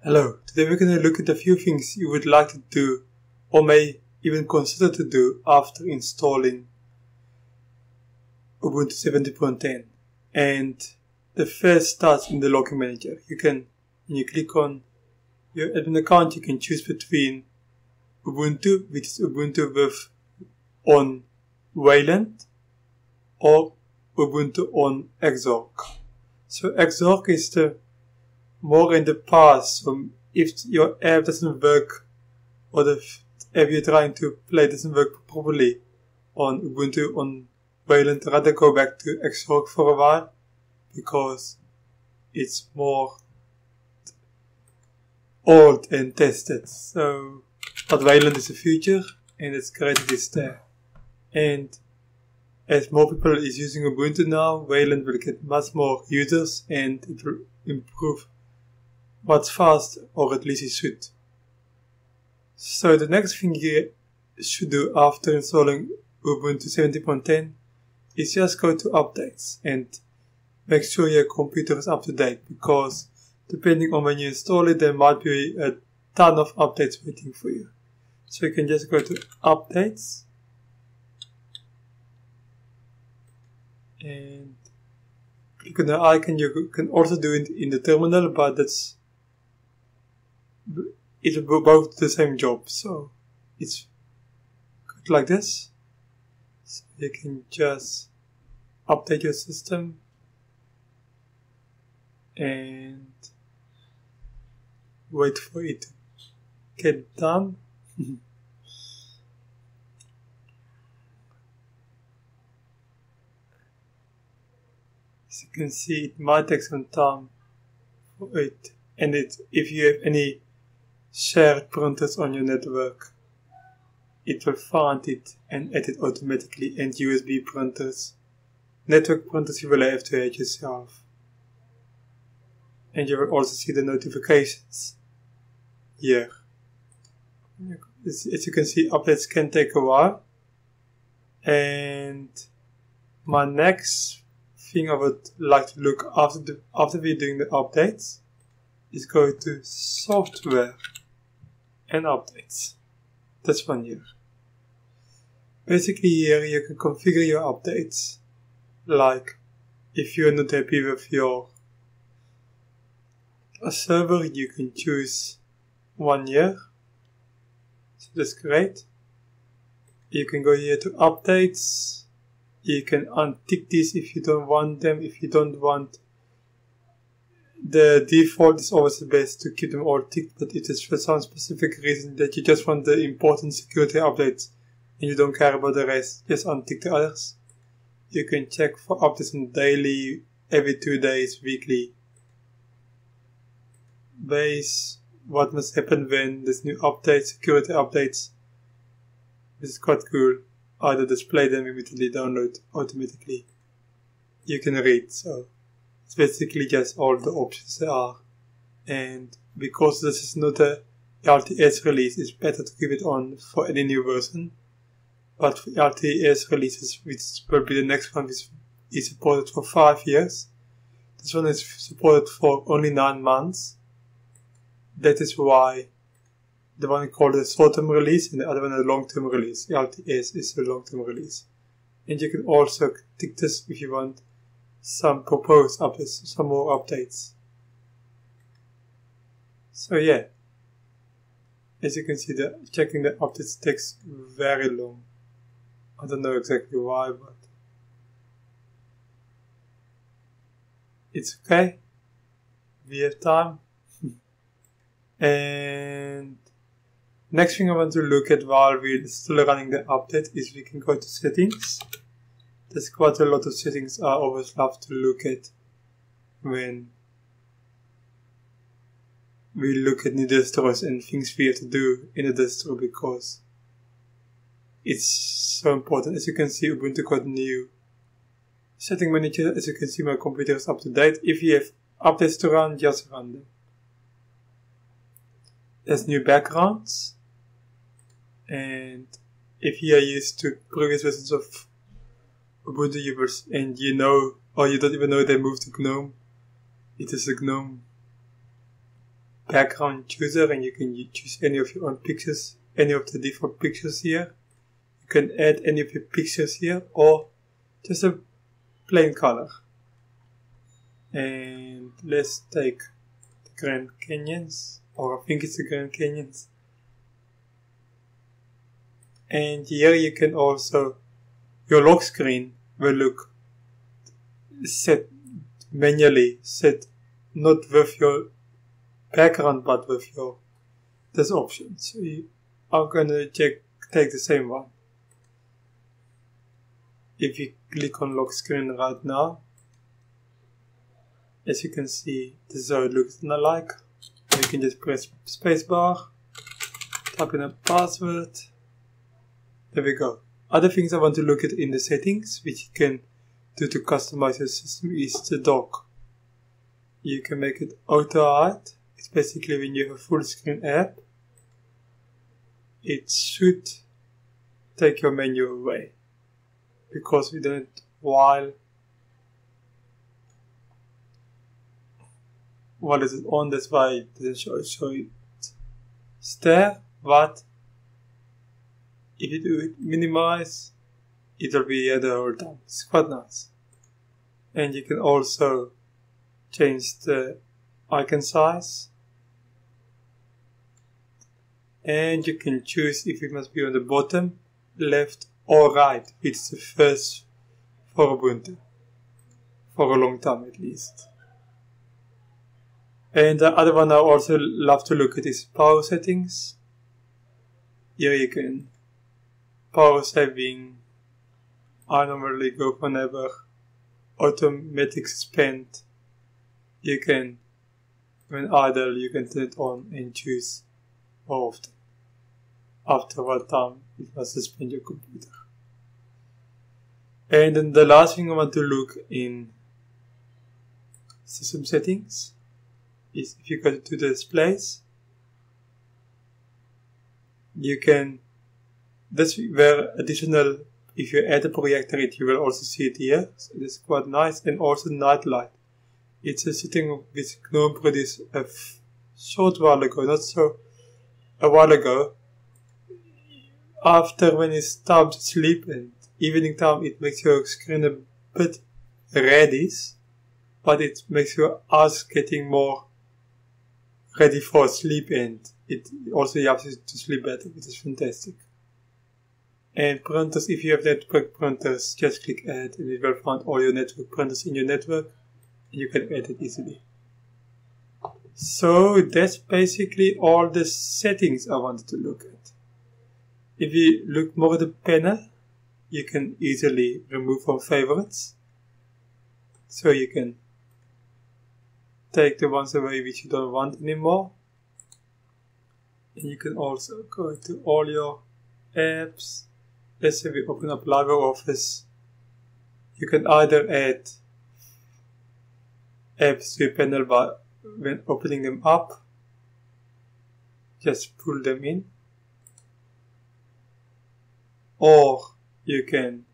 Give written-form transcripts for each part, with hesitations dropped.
Hello, today we're going to look at a few things you would like to do or may even consider to do after installing Ubuntu 17.10. And the first starts in the login manager. When you click on your admin account, you can choose between Ubuntu, which is Ubuntu with on Wayland, or Ubuntu on Xorg. So Xorg is the more in the past. So if your app doesn't work or the app you're trying to play doesn't work properly on Ubuntu on Wayland, rather go back to Xorg for a while because it's more old and tested. So, but Wayland is the future and it's great it is there. And as more people is using Ubuntu now, Wayland will get much more users and it will improve what's fast, or at least it should. So the next thing you should do after installing Ubuntu 17.10 is just go to updates and make sure your computer is up to date, because depending on when you install it, there might be a ton of updates waiting for you. So you can just go to updates and click on the icon. You can also do it in the terminal, but it's both the same job, so it's good like this. So you can just update your system and wait for it to get done. As you can see, it might take some time for it, and if you have any shared printers on your network, it will find it and add it automatically. And USB printers, network printers, you will have to add yourself. And you will also see the notifications here. As you can see, updates can take a while. And my next thing I would like to look after we're doing the updates is go to software and updates. This one here. Basically here you can configure your updates. Like if you're not happy with your server, you can choose 1 year. So that's great. You can go here to updates. You can untick these if you don't want them. If you don't want, the default is always the best to keep them all ticked, but it is for some specific reason that you just want the important security updates and you don't care about the rest, just untick the others. You can check for updates on daily, every 2 days, weekly base, what must happen when there's new updates, security updates. This is quite cool. Either display them immediately, download automatically. You can read, so it's basically just all the options there are. And because this is not a LTS release, it's better to keep it on for any new version. But for LTS releases, which will be the next one, is supported for 5 years. This one is supported for only 9 months. That is why the one called a short-term release and the other one a long-term release. LTS is a long-term release. And you can also tick this if you want some proposed updates, some more updates. So yeah, as you can see, checking the updates takes very long. I don't know exactly why, but it's okay. We have time. And next thing I want to look at while we're still running the update is we can go to settings. There's quite a lot of settings I always love to look at when we look at new distros and things we have to do in a distro, because it's so important. As you can see, Ubuntu got new setting manager. As you can see, my computer is up to date. If you have updates to run, just run them. There's new backgrounds, and if you are used to previous versions of Ubuntu users and you know, or you don't even know they moved to GNOME, it is a GNOME background chooser, and you can choose any of your own pictures, any of the default pictures here. You can add any of your pictures here, or just a plain color. And let's take the Grand Canyons, or I think it's the Grand Canyons. And here you can also, your lock screen will look set manually, set not with your background but with this option. So I'm gonna take the same one. If you click on lock screen right now, as you can see, this is how it looks like. You can just press spacebar, type in a password. There we go. Other things I want to look at in the settings, which you can do to customize your system, is the dock. You can make it auto hide. It's basically when you have a full screen app, it should take your menu away, because we done it while is it on. That's why it didn't show it there. But if you do it minimize, it will be here the whole time. It's quite nice. And you can also change the icon size, and you can choose if it must be on the bottom, left or right, which is the first for Ubuntu, for a long time at least. And the other one I also love to look at is power settings. Here you can power saving. I normally go for never. Automatic spend. You can, when idle, you can turn it on and choose more often. After what time it must suspend your computer. And then the last thing I want to look in system settings is if you go to the displays, you can, that's where additional, if you add a projector, you will also see it here. So it's quite nice. And also night light. It's a setting which GNOME produced a short while ago, not so a while ago. After when it's time to sleep and evening time, it makes your screen a bit reddish, but it makes your eyes getting more ready for sleep, and it also helps you to sleep better, which is fantastic. And printers, if you have network printers, just click add and it will find all your network printers in your network, and you can add it easily. So that's basically all the settings I wanted to look at. If you look more at the panel, you can easily remove from favorites. So you can take the ones away which you don't want anymore. And you can also go to all your apps. Let's say we open up LibreOffice. You can either add apps to your panel by when opening them up, just pull them in, or you can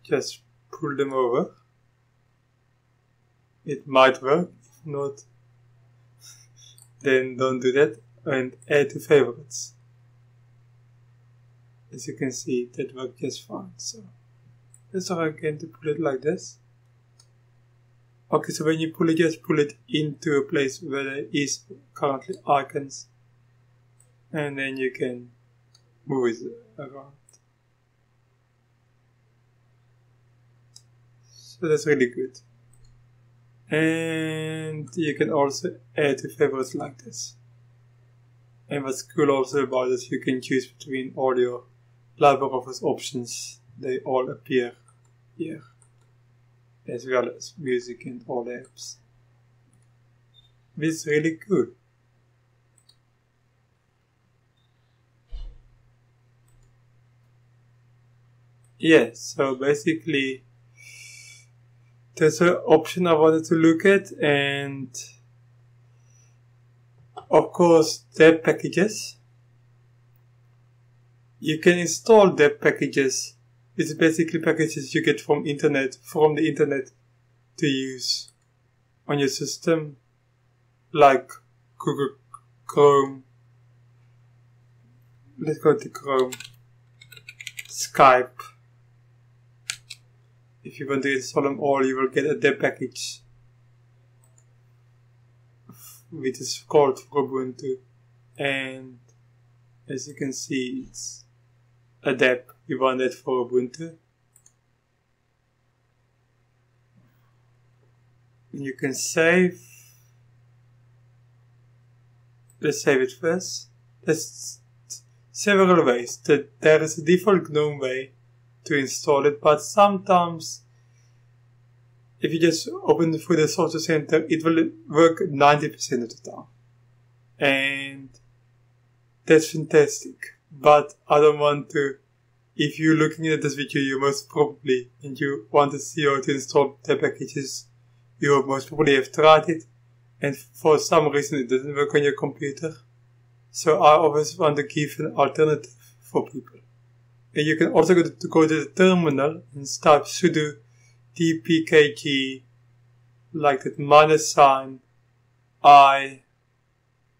just pull them over. It might work. If not, then don't do that, and add to favorites. As you can see, that worked just fine. So let's try again to pull it like this. Okay, so when you pull it, just pull it into a place where there is currently icons, and then you can move it around. So that's really good. And you can also add to favorites like this. And what's cool also about this, you can choose between all your LibreOffice options. They all appear here, as well as music and all apps. This is really cool. Yeah, so basically there's an option I wanted to look at, and of course deb packages. You can install deb packages. It's basically packages you get from the internet to use on your system, like Google Chrome. Let's go to Chrome. Skype. If you want to install them all, you will get a deb package, which is called for Ubuntu. And as you can see, it's a deb. You want that for Ubuntu. And you can save. Let's save it first. There's several ways. There is a default GNOME way to install it, but sometimes if you just open it through the software center, it will work 90% of the time. And that's fantastic. But I don't want to, if you're looking at this video, you most probably, and you want to see how to install the packages, you most probably have tried it, and for some reason it doesn't work on your computer. So I always want to give an alternative for people. And you can also go to the terminal and type sudo dpkg, like that -i,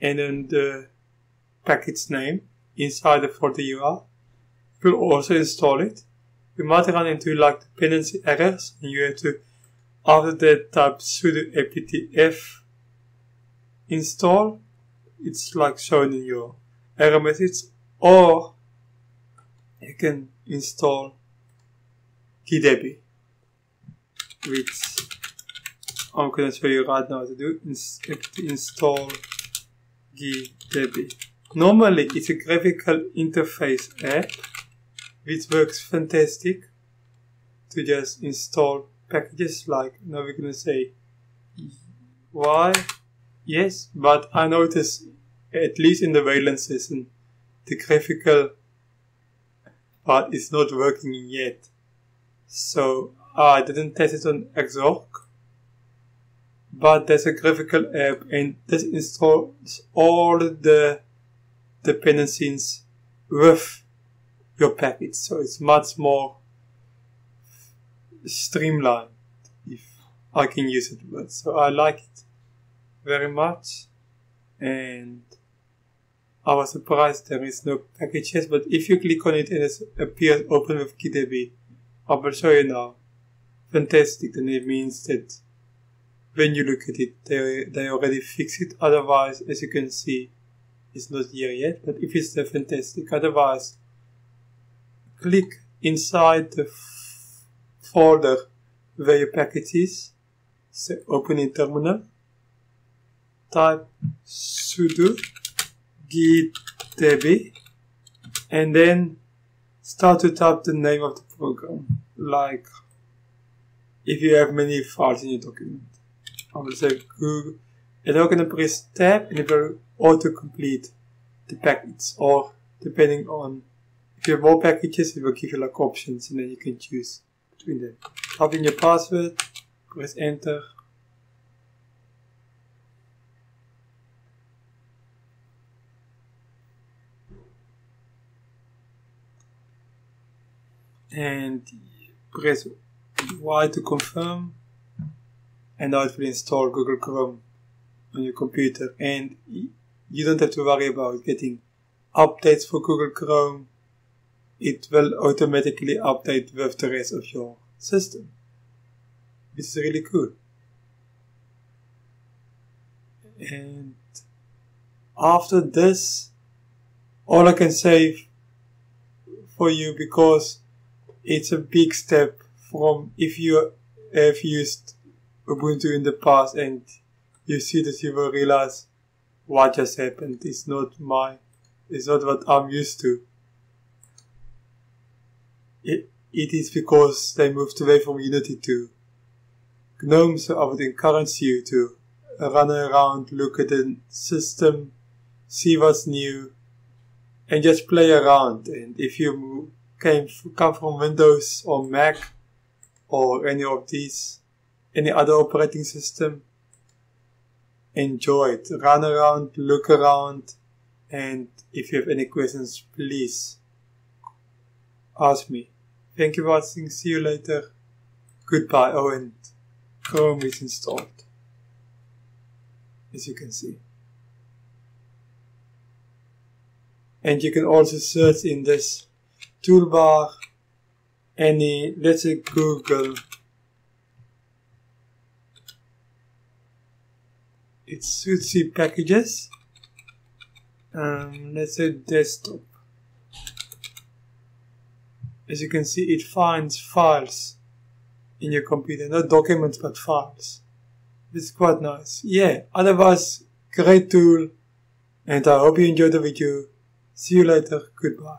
and then the package name inside the folder you are. You will also install it. You might run into like dependency errors, and you have to, after that, type sudo apt-f install. It's like shown in your error message, or you can install gdebi, which I'm going to show you right now how to do. Install gdebi. Normally it's a graphical interface app, which works fantastic to just install packages. Like now we're going to say why. Yes, but I noticed, at least in the Wayland session, the graphical part is not working yet. So I didn't test it on Xorg, but there's a graphical app, and this installs all the dependencies with your package. So it's much more streamlined, if I can use it word. So I like it very much, and I was surprised there is no packages, but if you click on it and it appears open with gdebi, I will show you now. Fantastic, and it means that when you look at it, they already fixed it. Otherwise, as you can see, it's not here yet, but if it's there, fantastic. Otherwise, click inside the folder where your package is, so open in terminal, type sudo gdebi, and then start to type the name of the program. Like if you have many files in your document, I will say Google, and I'm going to press tab, and it will auto-complete the package, or depending on if you have more packages, it will give you like options, and then you can choose between them. Type in your password, press enter. And press Y to confirm, and now it will install Google Chrome on your computer, and you don't have to worry about getting updates for Google Chrome. It will automatically update with the rest of your system, which is really cool. And after this, all I can say for you, because it's a big step from if you have used Ubuntu in the past and you see this, you will realize what just happened. It's not what I'm used to. It is because they moved away from Unity to GNOME, so I would encourage you to run around, look at the system, see what's new, and just play around. And if you come from Windows or Mac or any other operating system, enjoy it. Run around, look around, and if you have any questions, please ask me. Thank you for watching. See you later. Goodbye. Oh, and Chrome is installed, as you can see. And you can also search in this toolbar let's say Google. It should see packages. Let's say desktop. As you can see, it finds files in your computer, not documents but files. It's quite nice. Yeah, otherwise, great tool, and I hope you enjoyed the video. See you later. Goodbye.